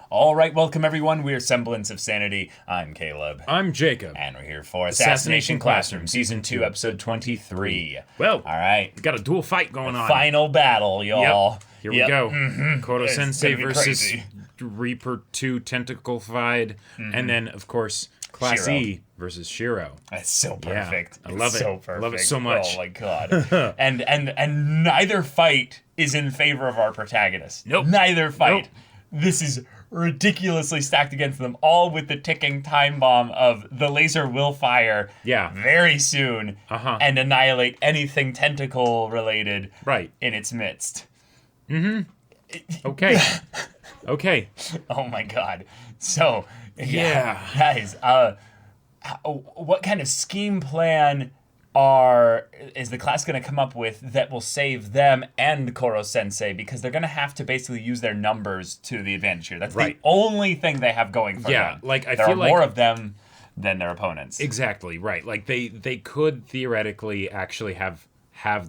All right, welcome everyone. We're Semblance of Sanity. I'm Caleb. I'm Jacob. And we're here for Assassination Classroom, Season 2, Episode 23. Well, all right. We got a dual fight going on. Final battle, y'all. Yep. Here we go. Koro Sensei versus crazy. Reaper 2 Tentacle-fied. And then, of course, Class Shiro. E versus Shiro. It's so perfect. I love it. So perfect. I love it so much. Oh my god. and neither fight is in favor of our protagonist. Nope. Neither fight. Nope. This is ridiculously stacked against them, all with the ticking time bomb of the laser will fire very soon and annihilate anything tentacle related in its midst. Okay. Okay. Oh my god. So, Yeah. guys, what kind of scheme plan is the class going to come up with that will save them and Koro Sensei, because they're going to have to basically use their numbers to the advantage here. That's the only thing they have going for them. Like I there feel are like more of them than their opponents. Exactly, right. Like they could theoretically actually have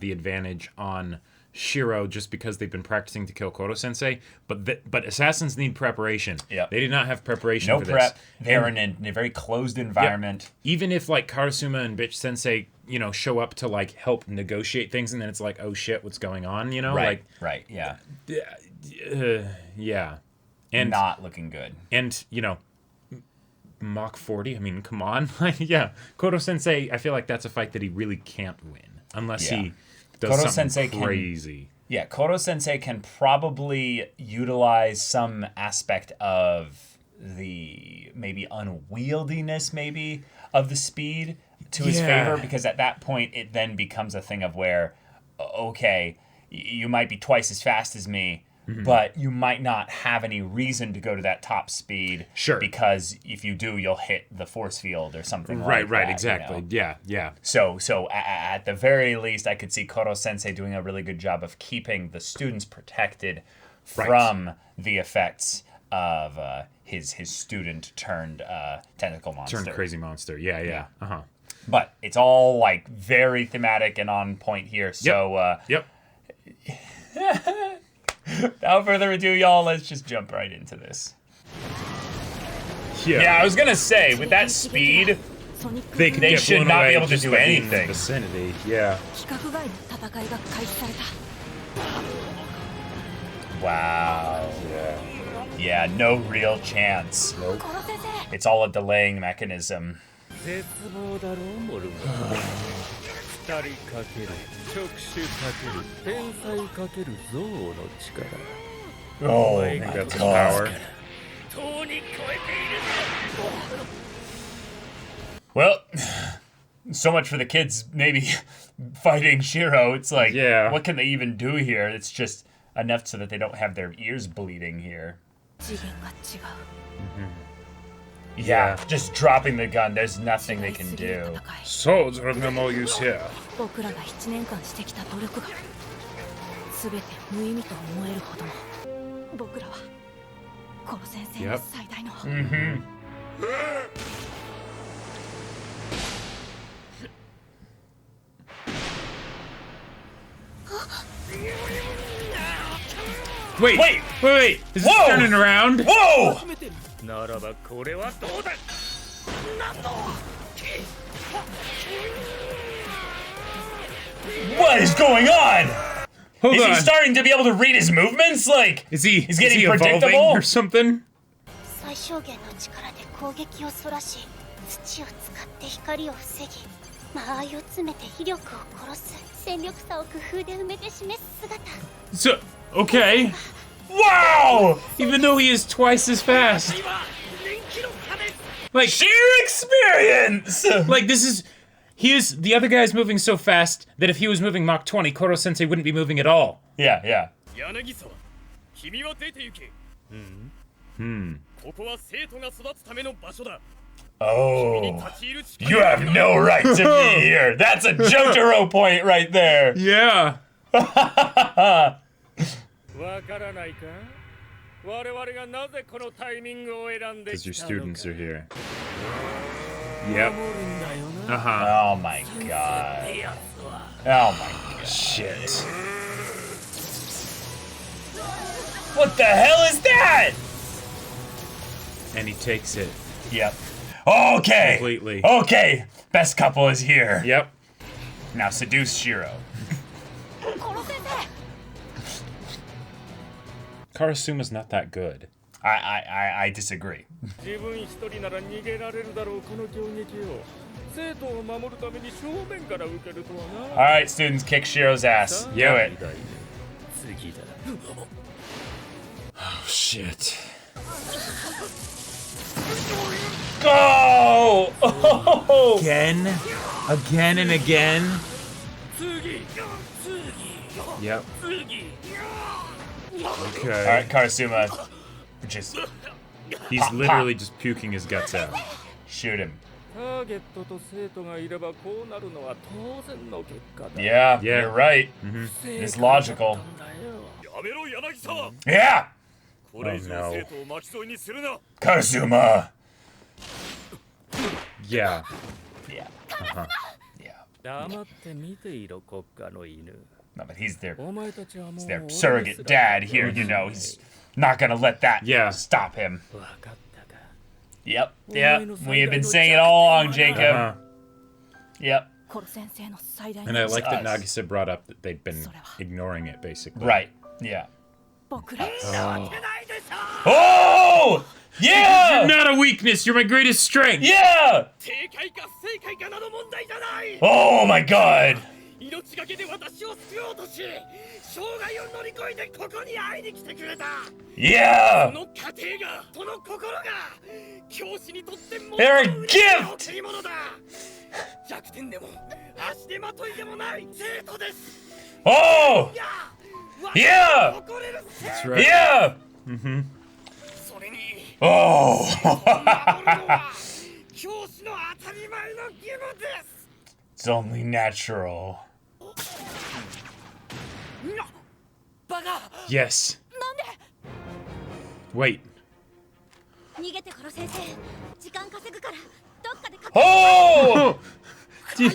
the advantage on Shiro just because they've been practicing to kill Koro Sensei, but assassins need preparation. Yep. They did not have preparation No for prep. this. They're in a very closed environment. Even if like Karasuma and Bitch Sensei, show up to like help negotiate things, and then it's like, oh shit, what's going on? Right, yeah. Yeah. And not looking good. And Mach 40. I mean, come on. Yeah, Koro Sensei. I feel like that's a fight that he really can't win unless he does Koro something Sensei crazy. Koro Sensei can probably utilize some aspect of the maybe unwieldiness of the speed to his favor, because at that point it then becomes a thing of where, okay, you might be twice as fast as me, but you might not have any reason to go to that top speed. Sure. Because if you do, you'll hit the force field or something like that. Right, exactly. Yeah. So at the very least, I could see Koro Sensei doing a really good job of keeping the students protected from the effects of his student turned tentacle monster. Turned crazy monster. Yeah. But it's all like very thematic and on point here. So without further ado, y'all, let's just jump right into this. Yeah, I was gonna say, with that speed, they should not be able to do anything. Vicinity. Yeah. Wow. Yeah, no real chance. Nope. It's all a delaying mechanism. Oh, I think that's his power. Well, so much for the kids maybe fighting Shiro. It's like, what can they even do here? It's just enough so that they don't have their ears bleeding here. Yeah, just dropping the gun. There's nothing they can do. Swords are of no use here. Yep. Wait. Is it turning around? Whoa! What is going on? Is he starting to be able to read his movements? Like, he's getting predictable or something? So, okay. Wow! Even though he is twice as fast. Like, sheer experience! Like, the other guy's moving so fast that if he was moving Mach 20, Koro Sensei wouldn't be moving at all. Yeah. Oh, you have no right to be here. That's a Jotaro point right there. Yeah. Because your students are here. Yep. Oh my god. Oh my god. Shit. What the hell is that? And he takes it. Yep. Okay. Completely. Okay. Best couple is here. Yep. Now seduce Shiro. Karasuma's not that good. I disagree. Alright, students, kick Shiro's ass. Do it. Oh, shit. Go! Oh! Again and again. Yep. Okay. Alright, Karasuma. Just He's literally just puking his guts out. shoot him. Yeah, you're right. It's logical. Yeah! Oh no. Karasuma! Yeah. Yeah. Yeah. No, but he's their surrogate dad here, you know. He's not gonna let that stop him. Yep. We have been saying it all along, Jacob. Yep. And I like that Nagisa brought up that they've been ignoring it, basically. Right. Yeah. Oh! Yeah! You're not a weakness. You're my greatest strength. Yeah! Oh my god! Yeah! They're a gift! Oh! Yeah! That's right. Yeah! Oh! It's only natural. Yes. Wait. Oh!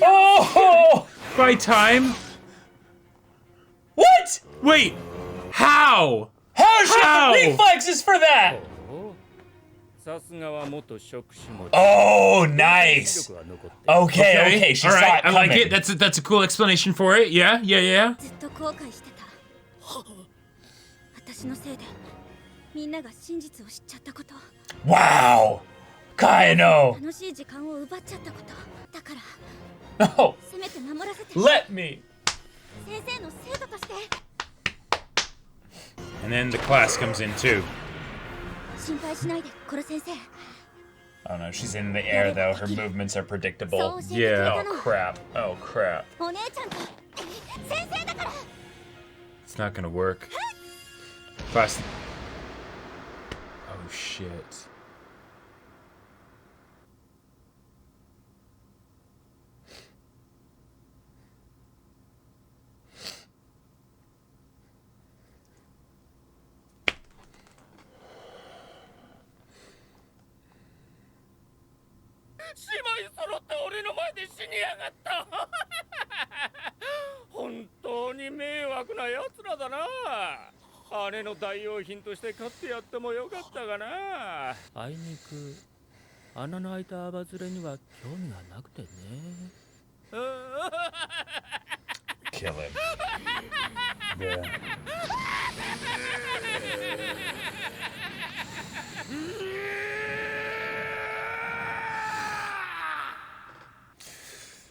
Oh! By time? What? Wait. How? How should the reflexes for that? Oh, nice. Okay. She All saw right, it I like coming. it. That's a cool explanation for it. Yeah. Wow. Kayano. No. Let me. And then the class comes in too. Oh no, she's in the air though. Her movements are predictable. Yeah. Oh crap. It's not gonna work. Class. Oh shit. Kill him. Yeah.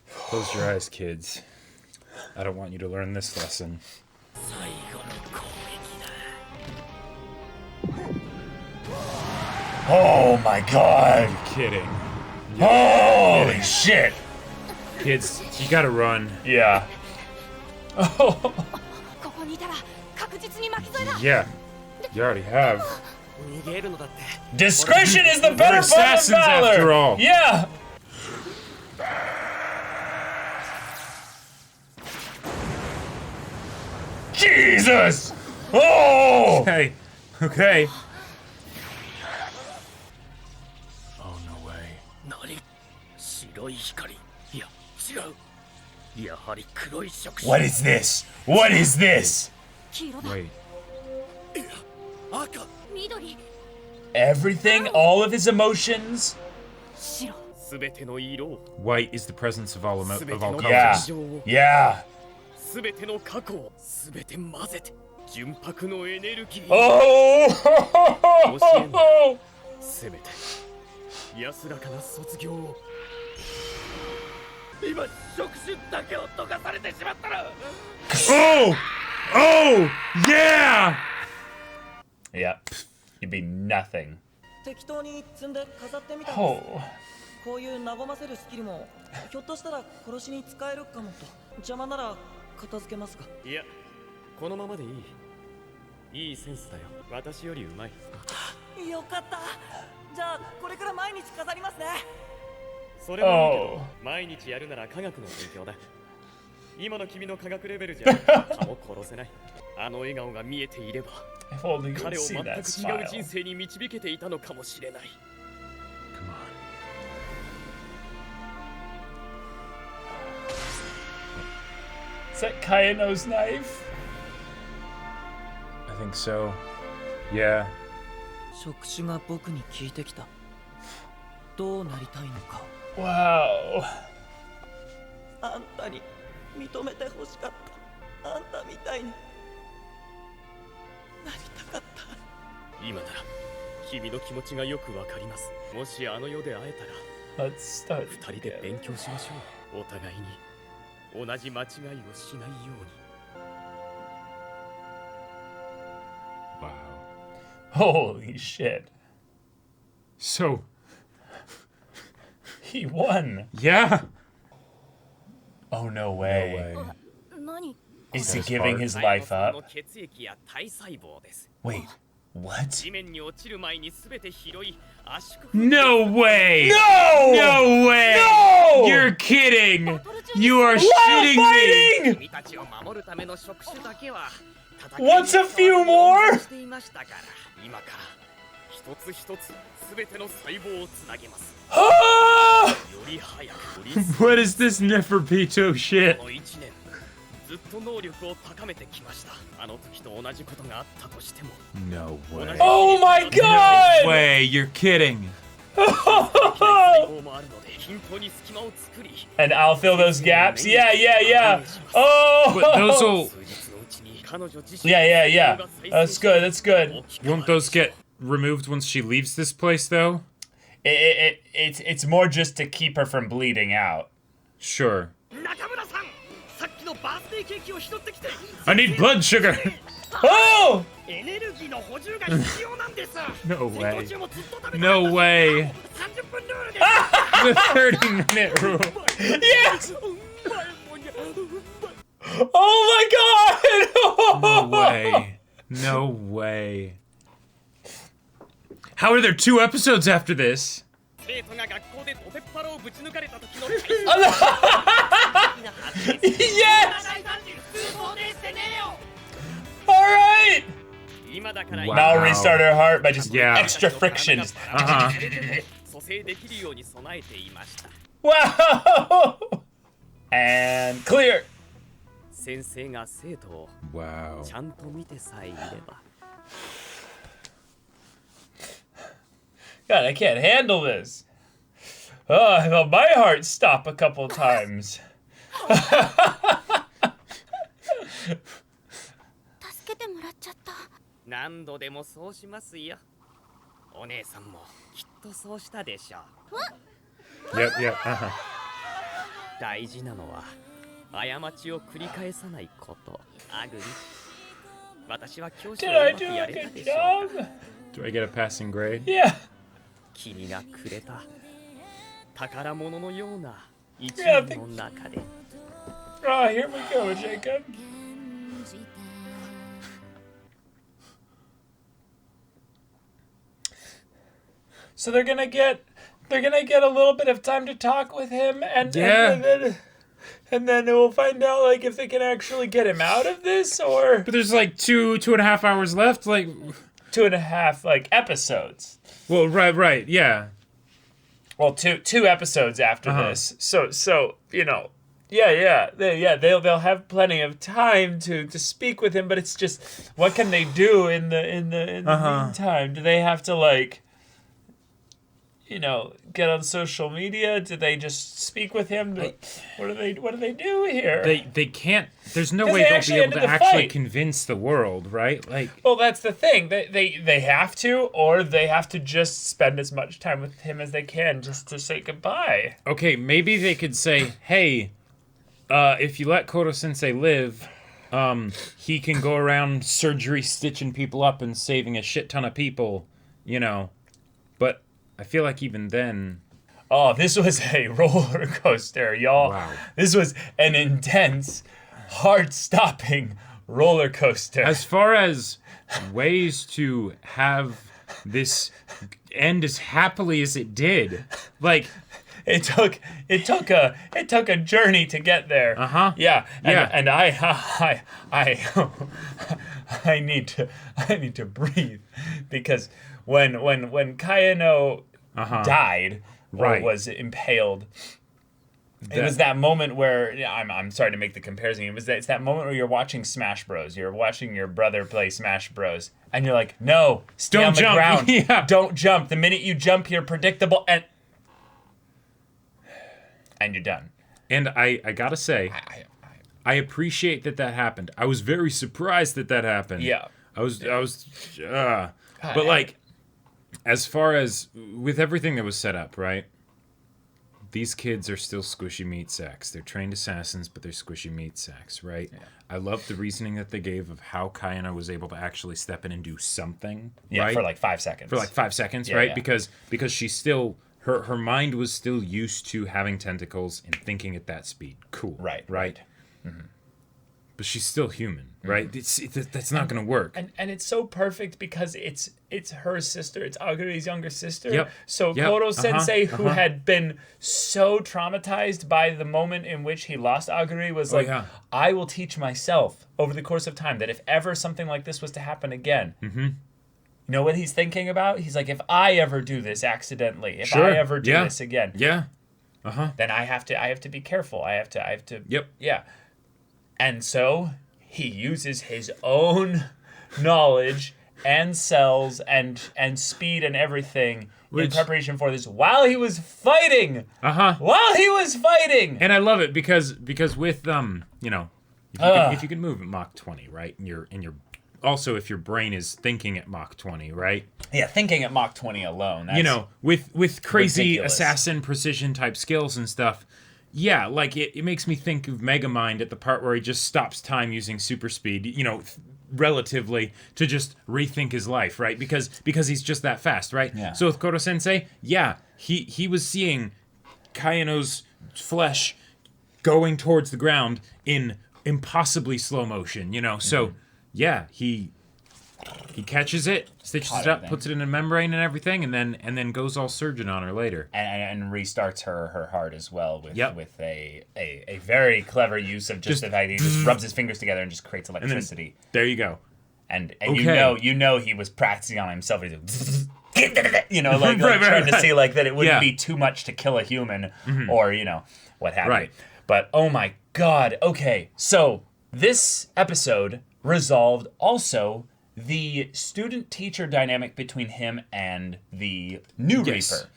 Close your eyes, kids. I don't want you to learn this lesson. Oh my god. You're kidding. Holy shit. Kids, you gotta run. Yeah. Oh. Yeah. You already have. Discretion is the We're better part of assassins valor. after all. Yeah. Jesus. Oh. Hey. Okay. Oh, no way. What is this? What is this? Wait. Everything, all of his emotions. White is the presence of all colors. Yeah. Oh! Oh! Yeah! Yep. You'd be nothing. 適当に積んで飾ってみたんです。 Oh. こういう和ませるスキルもひょっとしたら殺しに使えるかもと。邪魔なら片付けますが。いや、このままでいい。いいセンスだよ。私よりうまい。よかった。じゃあこれから毎日飾りますね。それもいいけど、毎日やるなら科学の勉強だ。今の君の科学レベルじゃ蚊も殺せない。あの笑顔が見えていれば、彼を全く違う人生に導けていたのかもしれない。Is that Kayano's knife? I think so. Yeah. 触手が僕に聞いてきた。どうなりたいのか。Wow. あんたに認めてほしかった。あんたみたいになりたかった。今なら君の気持ちがよくわかります。もしあの世で会えたら、二人で勉強しましょう。お互いに同じ間違いをしないように。Wow. Holy shit. So. He won. Yeah. Oh, no way. No way. Is he giving his life up? Wait, what? No way! No! No way! No! You're kidding! You are While shitting fighting! me! What's a few more? Ah! What is this Neferpito shit? No way. Oh my god! No way, you're kidding. And I'll fill those gaps? Yeah. Oh! But those will... Yeah. That's good. Won't those get removed once she leaves this place, though? It's more just to keep her from bleeding out. Sure. I need blood sugar! Oh! No way. No way. The 30-minute rule. Yes! Oh my god! No way. No way. How are there 2 episodes after this? Yes! Alright! Wow. Now restart her heart by just extra frictions. Wow! And clear! Wow. God, I can't handle this. Oh, I felt my heart stop a couple times. Yep. 大事なのは過ちを繰り返さないこと。アグリ。私は教師をうまくやれたでしょうか。 Do I get a passing grade? Yeah. 君がくれた宝物のような一年の中で。Oh, here we go, Jacob. So they're gonna get a little bit of time to talk with him, and then we'll find out like if they can actually get him out of this, or But there's like 2.5 hours left, like 2.5 like episodes. Well, right, yeah. Well, two episodes after this. So you know, They'll have plenty of time to speak with him, but it's just, what can they do in the meantime? Do they have to like, get on social media? Do they just speak with him? What do they do here? They can't. There's no 'Cause way they they'll actually be able ended to the actually fight. convince the world, right? Like, Well, that's the thing. They have to, or they have to just spend as much time with him as they can just to say goodbye. okay, maybe they could say, hey, if you let Koro Sensei live, he can go around surgery stitching people up and saving a shit ton of people, But I feel like even then... Oh, this was a roller coaster, y'all. Wow. This was an intense, heart-stopping roller coaster. As far as ways to have this end as happily as it did, like... It took a journey to get there. Yeah. And I need to breathe, because when Kayano died or Right. was impaled, it was that moment where I'm sorry to make the comparison. It's that moment where you're watching Smash Bros. You're watching your brother play Smash Bros. And you're like, no, stay Don't on the jump. ground. Yeah. Don't jump. The minute you jump, you're predictable and you're done. And I gotta say, I appreciate that happened. I was very surprised that happened. Yeah. But like, as far as with everything that was set up, right? These kids are still squishy meat sacks. They're trained assassins, but they're squishy meat sacks, right? Yeah. I love the reasoning that they gave of how Kayano was able to actually step in and do something. Yeah, right? for like 5 seconds. For like 5 seconds, Yeah, right? yeah. Because she's still her mind was still used to having tentacles and thinking at that speed. Cool. Right. Mm-hmm. But she's still human, right? That's not going to work. And it's so perfect because it's her sister. It's Aguri's younger sister. Yep. So Yep. Koro Sensei, who had been so traumatized by the moment in which he lost Aguri, was like, yeah. I will teach myself over the course of time that if ever something like this was to happen again, you know what he's thinking about? He's like, if I ever do this accidentally, if I ever do this again, Yeah. then I have to be careful. I have to. Yep. Yeah. And so he uses his own knowledge and cells and speed and everything in preparation for this while he was fighting. While he was fighting. And I love it because with if you can move at Mach 20, right? And you're also, if your brain is thinking at Mach 20, right? Yeah, thinking at Mach 20 alone. That's with crazy ridiculous. assassin precision type skills and stuff. Yeah, like it makes me think of Megamind at the part where he just stops time using super speed, relatively, to just rethink his life, right? Because he's just that fast, right? Yeah. So with Koro Sensei, yeah, he was seeing Kayano's flesh going towards the ground in impossibly slow motion, So yeah, he catches it, stitches it up, puts it in a membrane and everything, and then goes all surgeon on her later. And restarts her heart as well with a very clever use of just the fact that he just rubs his fingers together and just creates electricity. There you go. And Okay. you know he was practicing on himself. He's like, trying to see like that it wouldn't be too much to kill a human or what have you. Right. But oh my god. Okay, so this episode resolved also the student-teacher dynamic between him and the new Reaper.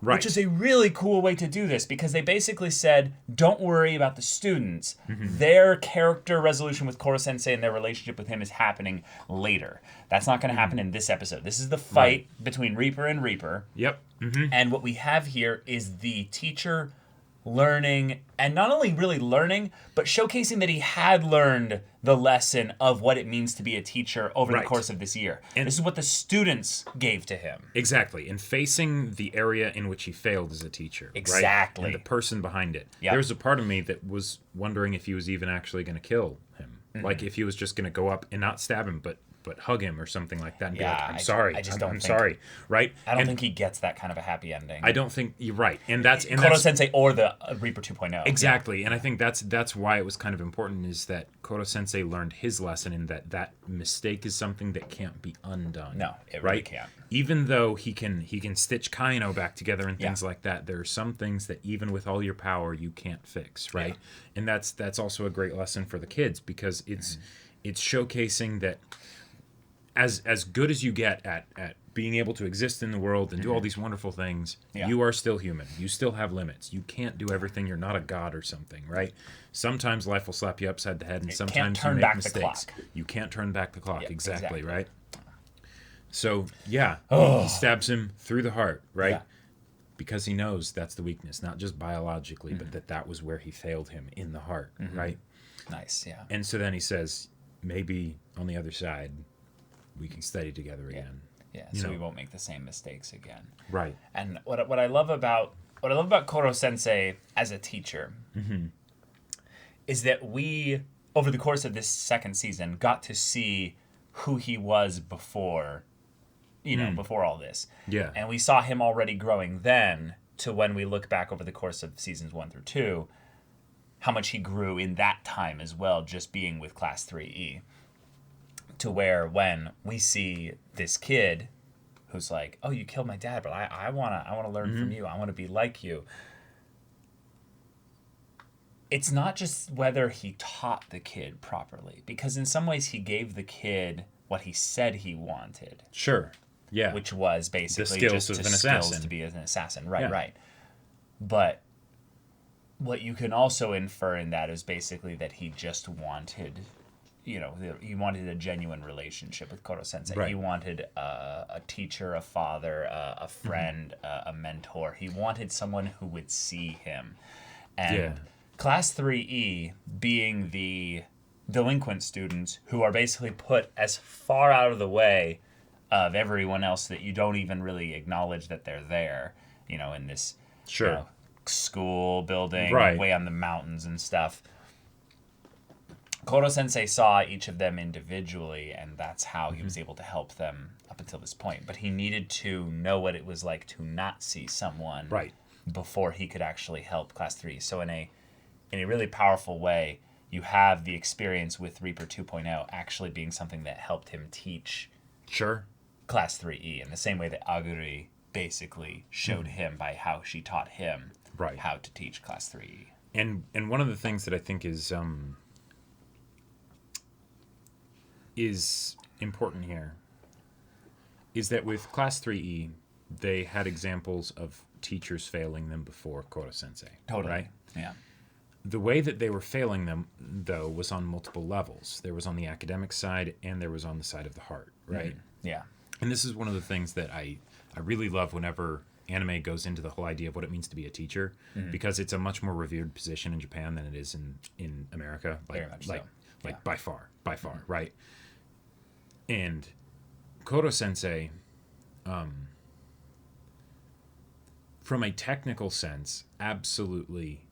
Right. Which is a really cool way to do this, because they basically said, don't worry about the students. Their character resolution with Koro Sensei and their relationship with him is happening later. That's not going to happen in this episode. This is the fight between Reaper and Reaper. Yep. And what we have here is the teacher learning, and not only really learning, but showcasing that he had learned the lesson of what it means to be a teacher over the course of this year. And this is what the students gave to him. Exactly. And facing the area in which he failed as a teacher. Exactly. Right? And the person behind it. Yep. There was a part of me that was wondering if he was even actually going to kill him. Like if he was just going to go up and not stab him, but hug him or something like that and be Yeah, like, I'm sorry. I just don't I'm think- sorry. Right? I don't think he gets that kind of a happy ending. I don't think you're right. And that's Korosensei or the Reaper 2.0. exactly. And I think that's why it was kind of important, is that Koro Sensei learned his lesson in that mistake is something that can't be undone. No, it really can't. Even though he can stitch Kayano back together and things Yeah. like that, there are some things that even with all your power you can't fix, right? Yeah. And that's also a great lesson for the kids, because it's showcasing that as good as you get at being able to exist in the world and do all these wonderful things, Yeah. you are still human. You still have limits. You can't do everything. You're not a god or something, right? Sometimes life will slap you upside the head, and sometimes you turn make back the mistakes. clock. You can't turn back the clock. Yep, exactly, exactly. right? So, yeah, Oh. he stabs him through the heart, right? Yeah. Because he knows that's the weakness, not just biologically, but that was where he failed him, in the heart, right? Nice, yeah. And so then he says, maybe on the other side, we can study together again. Yeah, You so know. we won't make the same mistakes again. Right. And what I love about Koro Sensei as a teacher is that we, over the course of this second season, got to see who he was before, before all this. Yeah. And we saw him already growing then to when we look back over the course of seasons 1 through 2, how much he grew in that time as well, just being with Class 3E. To where when we see this kid who's like, oh, you killed my dad, but I wanna learn from you. I want to be like you. It's not just whether he taught the kid properly, because in some ways he gave the kid what he said he wanted, Sure. Yeah. which was basically skills just of to an skills assassin. to be an assassin. Right, Yeah. right. But what you can also infer in that is basically that he just wanted, he wanted a genuine relationship with Koro Sensei. Right. He wanted a teacher, a father, a friend, a mentor. He wanted someone who would see him. And Yeah. Class 3E being the delinquent students who are basically put as far out of the way of everyone else that you don't even really acknowledge that they're there, in this Sure. school building Right. way on the mountains and stuff. Koro Sensei saw each of them individually, and that's how he was able to help them up until this point. But he needed to know what it was like to not see someone Right. before he could actually help Class 3. So in a really powerful way, you have the experience with Reaper 2.0 actually being something that helped him teach Sure. Class 3E in the same way that Aguri basically showed him by how she taught him Right. how to teach Class 3E. And one of the things that I think is important here is that with Class 3E, they had examples of teachers failing them before Koro Sensei. Totally. Right? Yeah. The way that they were failing them, though, was on multiple levels. There was on the academic side, and there was on the side of the heart, right? Yeah. And this is one of the things that I really love whenever anime goes into the whole idea of what it means to be a teacher, because it's a much more revered position in Japan than it is in America. Very much so. Yeah. By far, right? And Koro Sensei, from a technical sense, absolutely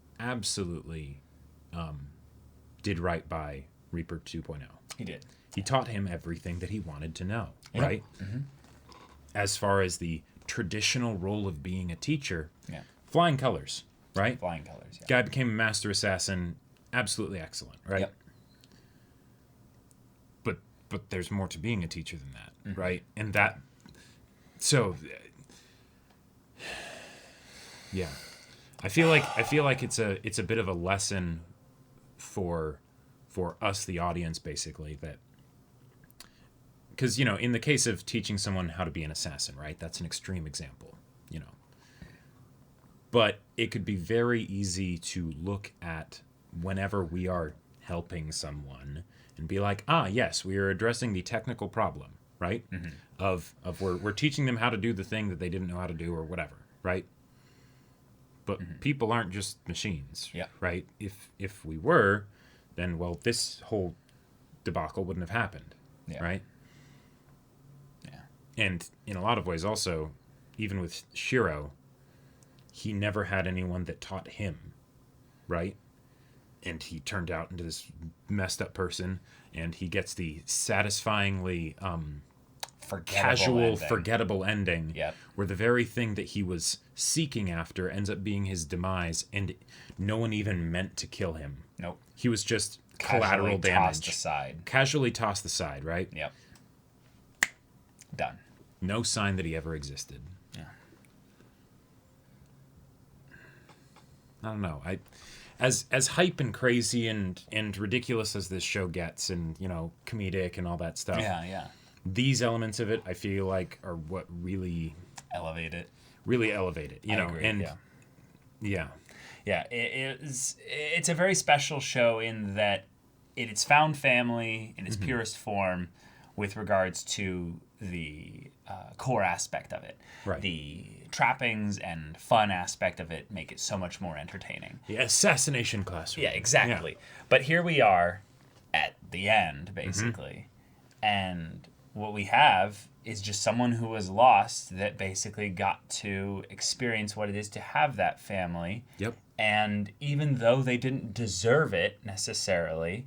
did right by Reaper 2.0. He did. He taught him everything that he wanted to know, Yep. right? As far as the traditional role of being a teacher, Yeah. flying colors, right? Flying colors. Yeah. Guy became a master assassin, absolutely excellent, right? Yep. But there's more to being a teacher than that, right? And that, so, yeah, I feel like it's a bit of a lesson for us, the audience, basically, that, because in the case of teaching someone how to be an assassin, right? That's an extreme example, but it could be very easy to look at whenever we are helping someone and be like, yes, we are addressing the technical problem, right? Of we're teaching them how to do the thing that they didn't know how to do or whatever, right? But people aren't just machines, Yeah. right? If we were, then, well, this whole debacle wouldn't have happened, Yeah. right? Yeah. And in a lot of ways also, even with Shiro, he never had anyone that taught him, right? and he turned out into this messed up person, and he gets the satisfyingly forgettable ending Yep. where the very thing that he was seeking after ends up being his demise, and no one even meant to kill him. Nope. He was just collateral damage. Casually tossed aside, right? Yep. Done. No sign that he ever existed. Yeah. I don't know. As hype and crazy and ridiculous as this show gets, and comedic and all that stuff. Yeah. These elements of it, I feel like, are what really elevate it. Really elevate it. I agree, and yeah. It's a very special show in that it's found family in its purest form with regards to the core aspect of it. Right. The trappings and fun aspect of it make it so much more entertaining. The assassination classroom. Yeah, exactly. Yeah. But here we are at the end, basically. And what we have is just someone who was lost that basically got to experience what it is to have that family. Yep. And even though they didn't deserve it necessarily,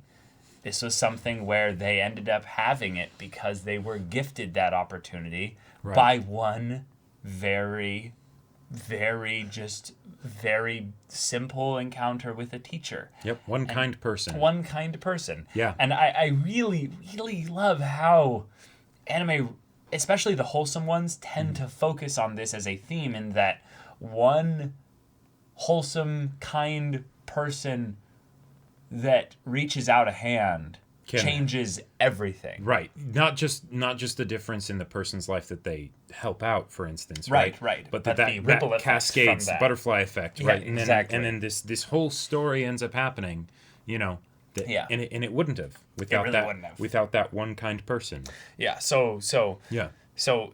this was something where they ended up having it because they were gifted that opportunity by one very, very simple encounter with a teacher. Yep, one kind person. One kind person. Yeah. And I really, really love how anime, especially the wholesome ones, tend to focus on this as a theme, in that one wholesome, kind person that reaches out a hand changes everything. Right. Not just the difference in the person's life that they help out, for instance. Right. But the ripple that cascades, from that. Butterfly effect. Yeah, Right. exactly. And then this whole story ends up happening. And it wouldn't have without that one kind person. Yeah. So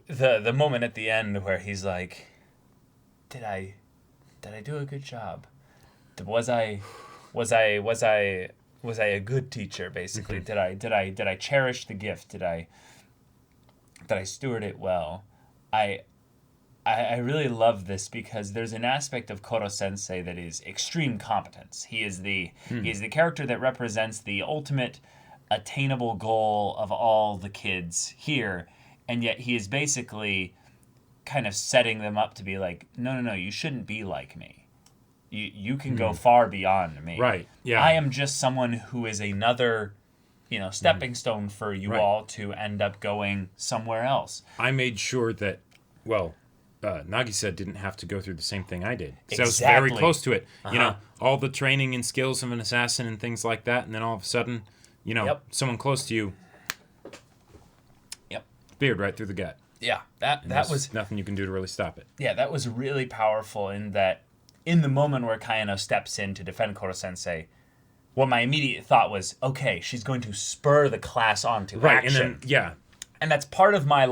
the moment at the end where he's like, did I do a good job? Was I a good teacher, basically? Did I cherish the gift? Did I steward it well? I really love this because there's an aspect of Koro Sensei that is extreme competence. He is the character that represents the ultimate attainable goal of all the kids here, and yet he is basically kind of setting them up to be like, no, you shouldn't be like me. You can go far beyond me. Right. Yeah. I am just someone who is another, stepping stone for you all to end up going somewhere else. I made sure that, Nagisa didn't have to go through the same thing I did. So Exactly. I was very close to it. All the training and skills of an assassin and things like that, and then all of a sudden, someone close to you, speared right through the gut. Yeah, that was nothing you can do to really stop it. Yeah, that was really powerful in that. In the moment where Kayano steps in to defend Korosensei, what my immediate thought was, okay, she's going to spur the class on to action. And that's part of my,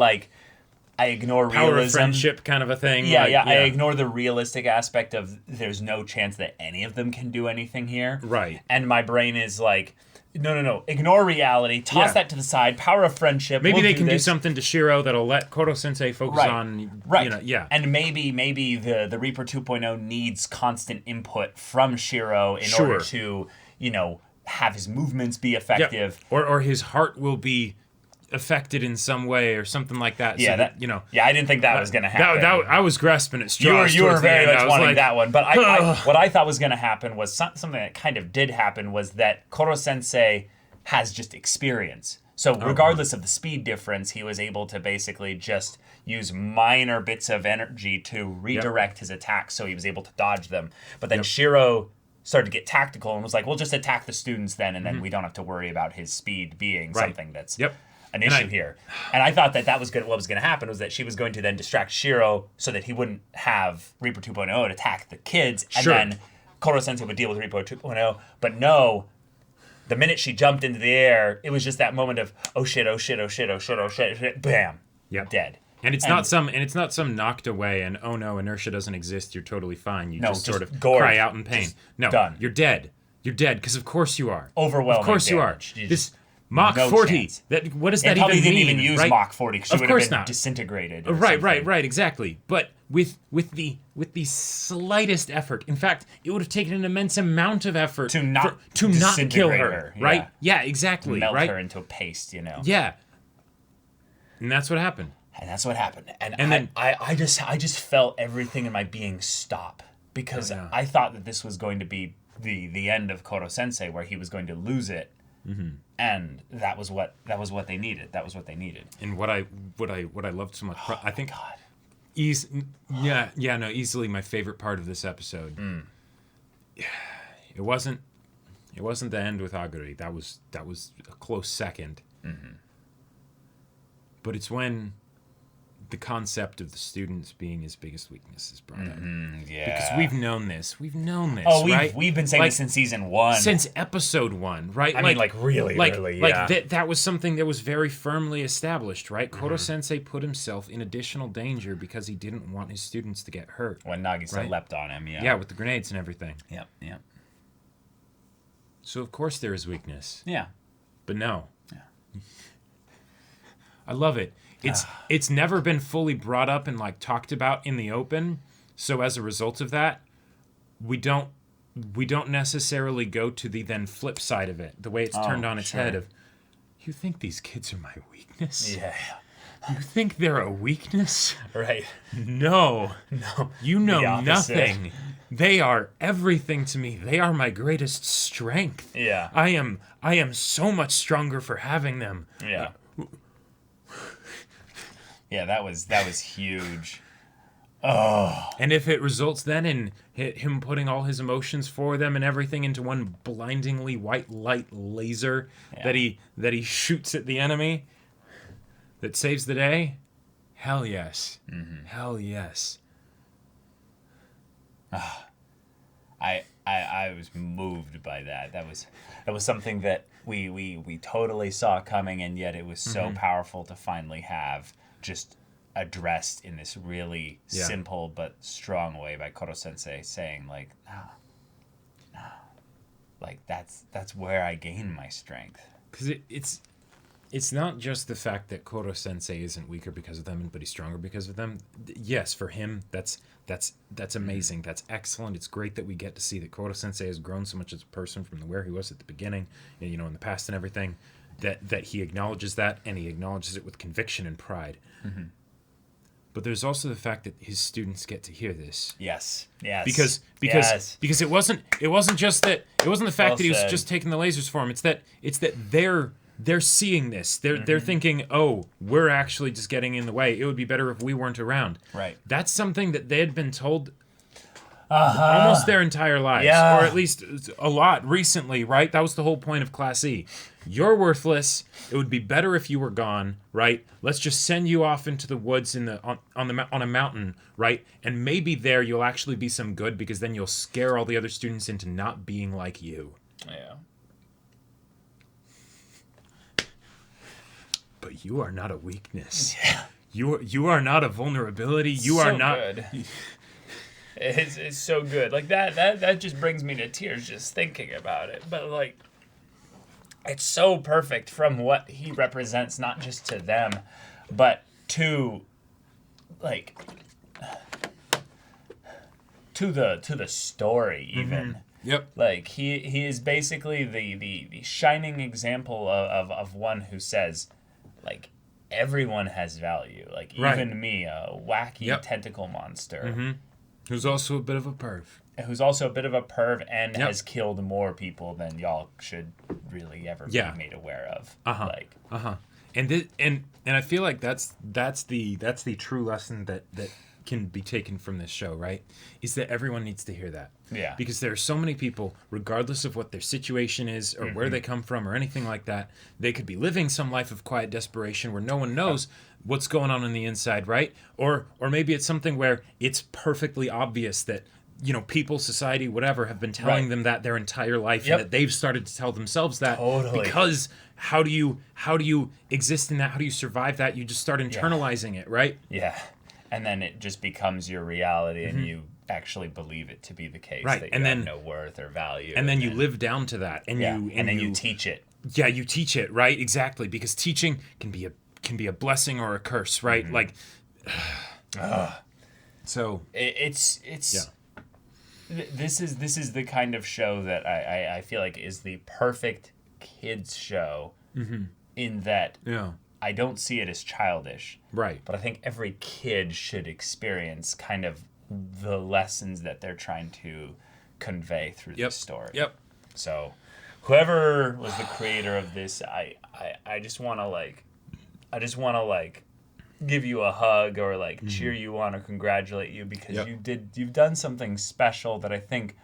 I ignore power realism. Of friendship kind of a thing. I ignore the realistic aspect of there's no chance that any of them can do anything here. Right. And my brain is like, no, ignore reality, toss that to the side, power of friendship. Maybe they can do something to Shiro that'll let Koro Sensei focus on... Right. And maybe the Reaper 2.0 needs constant input from Shiro in order to, have his movements be effective. Yeah. Or his heart will be affected in some way or something like that. Yeah, so Yeah, I didn't think that was going to happen. I was grasping at straws. You were very much wanting that one. But what I thought was going to happen was something that kind of did happen, was that Koro Sensei has just experience. So regardless of the speed difference, he was able to basically just use minor bits of energy to redirect his attacks, so he was able to dodge them. But then Shiro started to get tactical and was like, we'll just attack the students then, and then we don't have to worry about his speed being something that's... an issue here. And I thought that was what was going to happen, was that she was going to then distract Shiro so that he wouldn't have Reaper 2.0 attack the kids, and then Koro Sensei would deal with Reaper 2.0. But no, the minute she jumped into the air, it was just that moment of, oh shit, bam, dead. And it's not some knocked away and, oh no, inertia doesn't exist, you're totally fine. You just sort of cry out in pain. No, done. You're dead. You're dead, because of course you are. Overwhelming Of course damage. you are. This Mach no 40. chance. What does And that probably even mean? didn't even use right? Mach 40 because she Of would course have been not. disintegrated. Or Right, exactly. But with the slightest effort, in fact, it would have taken an immense amount of effort To not kill disintegrate her, her, right? Yeah, exactly. Melt right? her into a paste, Yeah. And that's what happened. And that's what happened. And then I just felt everything in my being stop because I thought that this was going to be the end of Koro Sensei, where he was going to lose it. And that was what they needed. That was what they needed. And what I loved so much, I think, God. easily my favorite part of this episode. It wasn't the end with Aguri. That was a close second. But it's when the concept of the students being his biggest weakness is brought up. Yeah. Because we've known this. Oh, right? we've been saying this since season 1. Since episode 1, right? I mean, really early, yeah. That was something that was very firmly established, right? Koro Sensei put himself in additional danger because he didn't want his students to get hurt. When Nagisa leapt on him, Yeah, with the grenades and everything. Yep. So, of course, there is weakness. Yeah. But no. Yeah. I love it. It's never been fully brought up and talked about in the open. So as a result of that, we don't necessarily go to the then flip side of it. The way it's turned on its head of, you think these kids are my weakness? Yeah. You think they're a weakness? Right. No. You know The nothing. They are everything to me. They are my greatest strength. Yeah. I am so much stronger for having them. Yeah. Yeah, that was huge. Oh. And if it results then in him putting all his emotions for them and everything into one blindingly white light laser that he shoots at the enemy that saves the day, hell yes. Hell yes. I was moved by that. That was something that we totally saw coming, and yet it was so powerful to finally have just addressed in this really simple but strong way by Koro Sensei, saying no, that's where I gain my strength. Because it's not just the fact that Koro Sensei isn't weaker because of them, but he's stronger because of them. Yes, for him, that's amazing. That's excellent. It's great that we get to see that Koro Sensei has grown so much as a person from where he was at the beginning, in the past and everything. That he acknowledges that, and he acknowledges it with conviction and pride. But there's also the fact that his students get to hear this. Yes. Because it wasn't just that. It wasn't the fact that he was just taking the lasers for him. It's that they're seeing this. They're thinking, oh, we're actually just getting in the way. It would be better if we weren't around. Right. That's something that they had been told almost their entire lives, or at least a lot recently, right? That was the whole point of Class E. You're worthless. It would be better if you were gone, right? Let's just send you off into the woods on a mountain, right? And maybe there you'll actually be some good, because then you'll scare all the other students into not being like you. Yeah. But you are not a weakness. Yeah. You are not a vulnerability. You are not. Good. It's so good. That just brings me to tears just thinking about it. But it's so perfect from what he represents, not just to them, but to the story even. Yep. He is basically the shining example of one who says, everyone has value. Even me, a wacky tentacle monster. Who's also a bit of a perv. And has killed more people than y'all should really ever be made aware of. And I feel like that's the true lesson that can be taken from this show, right? Is that everyone needs to hear that. Yeah. Because there are so many people, regardless of what their situation is or where they come from or anything like that, they could be living some life of quiet desperation where no one knows what's going on the inside, right? Or maybe it's something where it's perfectly obvious that, people, society, whatever, have been telling them that their entire life, and that they've started to tell themselves that. Totally. Because how do you exist in that? How do you survive that? You just start internalizing it, right? Yeah. And then it just becomes your reality, and you actually believe it to be the case, right? That and you then have no worth or value. And then you live down to that, and then you teach it Yeah, you teach it, right? Exactly, because teaching can be a blessing or a curse, right? Like, so it's this is the kind of show that I feel like is the perfect kids show in that I don't see it as childish, right. but I think every kid should experience kind of the lessons that they're trying to convey through this story. Yep. So whoever was the creator of this, I just want to like give you a hug or like cheer you on or congratulate you because you've done something special that I think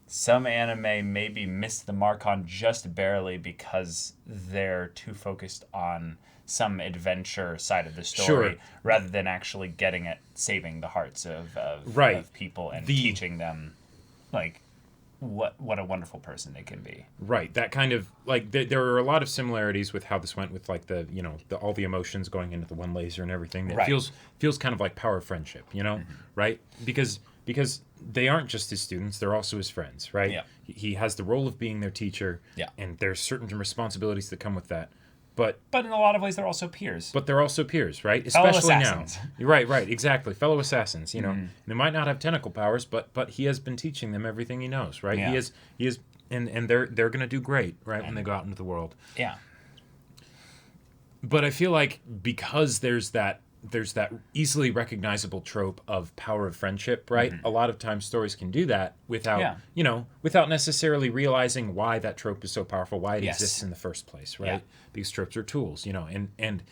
some anime maybe missed the mark on just barely because they're too focused on some adventure side of the story rather than actually getting at saving the hearts of people and teaching them like what a wonderful person they can be. Right. That kind of like there are a lot of similarities with how this went with like the all the emotions going into the one laser and everything. It feels kind of like Power of Friendship, right? Because they aren't just his students, they're also his friends, right? Yeah. He has the role of being their teacher, and there's certain responsibilities that come with that. But in a lot of ways, they're also peers. But they're also peers, right? Fellow Especially assassins. now. Right, exactly. Fellow assassins, They might not have tentacle powers, but he has been teaching them everything he knows, right? Yeah. He is, and they're going to do great, right, when they go out into the world. Yeah. But I feel like because there's that easily recognizable trope of power of friendship, right? A lot of times stories can do that without necessarily realizing why that trope is so powerful, why it exists in the first place, right? These tropes are tools, and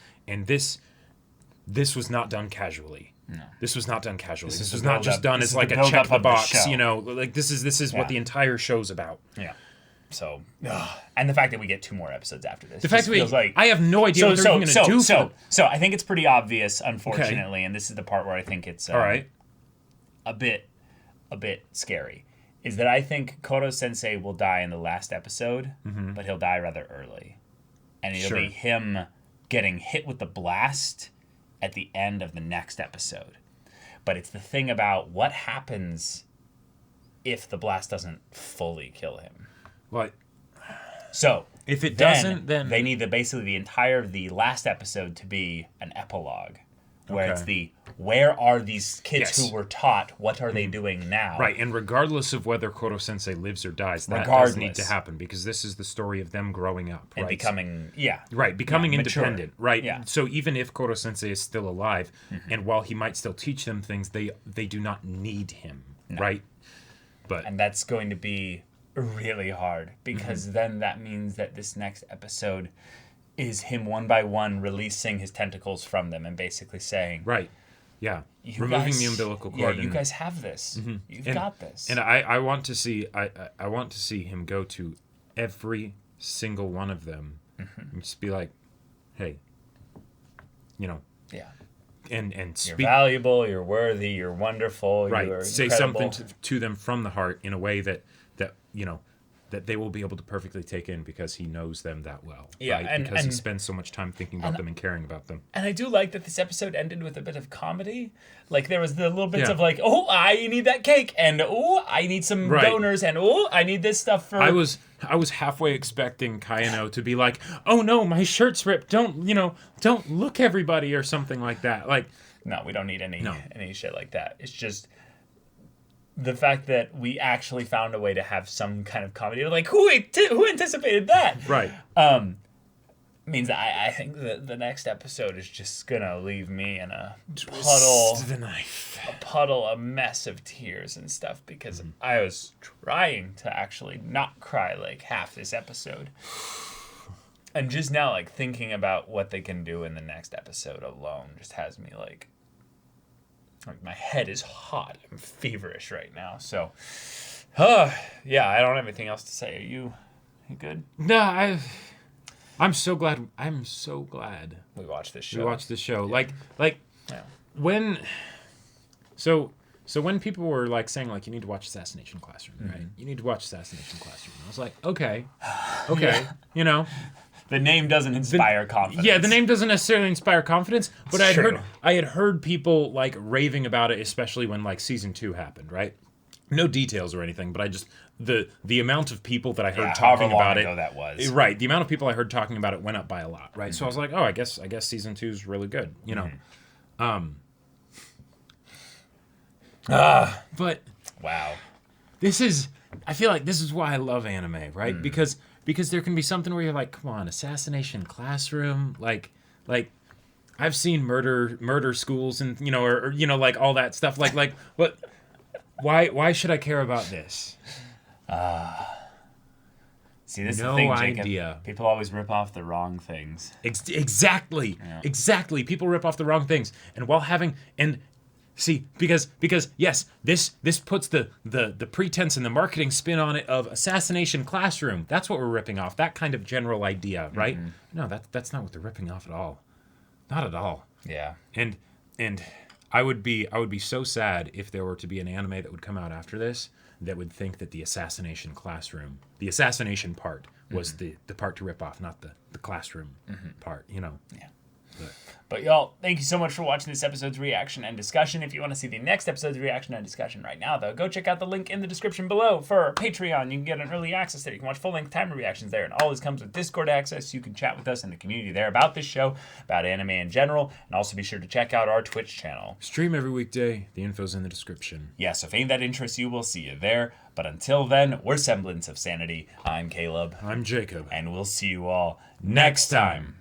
this was not done casually. No. This was not done casually. This was not just done as like a check the box, like this is what the entire show's about. Yeah. So, and the fact that we get 2 more episodes after this. The fact that I have no idea what they're even going to do. So I think it's pretty obvious, unfortunately, and this is the part where I think it's all right. a bit scary, is that I think Koro Sensei will die in the last episode, but he'll die rather early. And it'll be him getting hit with the blast at the end of the next episode. But it's the thing about what happens if the blast doesn't fully kill him. What? So if it doesn't, then they need the last episode to be an epilogue, where it's where are these kids who were taught? What are they doing now? Right, and regardless of whether Koro Sensei lives or dies, that does need to happen because this is the story of them growing up, and becoming independent, right? Yeah. So even if Koro Sensei is still alive, and while he might still teach them things, they do not need him, right? And that's going to be really hard because then that means that this next episode is him one by one releasing his tentacles from them and basically saying, removing the umbilical cord. You guys have this. You've got this. And I want to see I want to see him go to every single one of them and just be like, hey, and speak. You're valuable, you're worthy, you're wonderful, right. You're say incredible. something to them from the heart in a way that they will be able to perfectly take in because he knows them that well. Yeah, right? Because he spends so much time thinking about them and caring about them. And I do like that this episode ended with a bit of comedy. Like there was the little bits of like, oh, I need that cake, and oh, I need some donors, and oh, I need this stuff for. I was halfway expecting Kayano to be like, oh no, my shirt's ripped. Don't look everybody or something like that. Like, no, we don't need any shit like that. It's just the fact that we actually found a way to have some kind of comedy. Like, who anticipated that? Right. Means that I think that the next episode is just gonna leave me in a a mess of tears and stuff because I was trying to actually not cry like half this episode. And just now, like, thinking about what they can do in the next episode alone just has me like my head is hot. I'm feverish right now. So, yeah, I don't have anything else to say. Are you good? No, I'm so glad. I'm so glad we watched this show. Yeah. When, so when people were like saying like you need to watch Assassination Classroom, right? You need to watch Assassination Classroom. I was like, okay, The name doesn't inspire confidence. Yeah, the name doesn't necessarily inspire confidence, but I had heard people like raving about it, especially when like season 2 happened, right? no details or anything, but I just the amount of people that I heard however talking long about ago it, that was. right? The amount of people I heard talking about it went up by a lot, right? So I was like, oh, I guess season 2 is really good, you know. But Wow. I feel like this is why I love anime, right? Because there can be something where you're like, come on, Assassination Classroom, like I've seen murder schools and or you know, like all that stuff, like what, why should I care about this? See, this is No the thing, Jacob. idea. People always rip off the wrong things. Exactly. Yeah. Exactly. People rip off the wrong things. And while having see, because yes, this puts the pretense and the marketing spin on it of Assassination Classroom. That's what we're ripping off. That kind of general idea, right? No, that's not what they're ripping off at all. Not at all. Yeah. And I would be so sad if there were to be an anime that would come out after this that would think that the Assassination Classroom, the assassination part was the part to rip off, not the classroom part, you know. Yeah. But y'all, thank you so much for watching this episode's reaction and discussion. If you want to see the next episode's reaction and discussion right now, though, go check out the link in the description below for our Patreon. You can get an early access there. You can watch full-length timer reactions there. And all this comes with Discord access. You can chat with us in the community there about this show, about anime in general. And also be sure to check out our Twitch channel. Stream every weekday. The info's in the description. Yeah, so if any of that interests you, we'll see you there. But until then, we're Semblance of Sanity. I'm Caleb. I'm Jacob. And we'll see you all next time.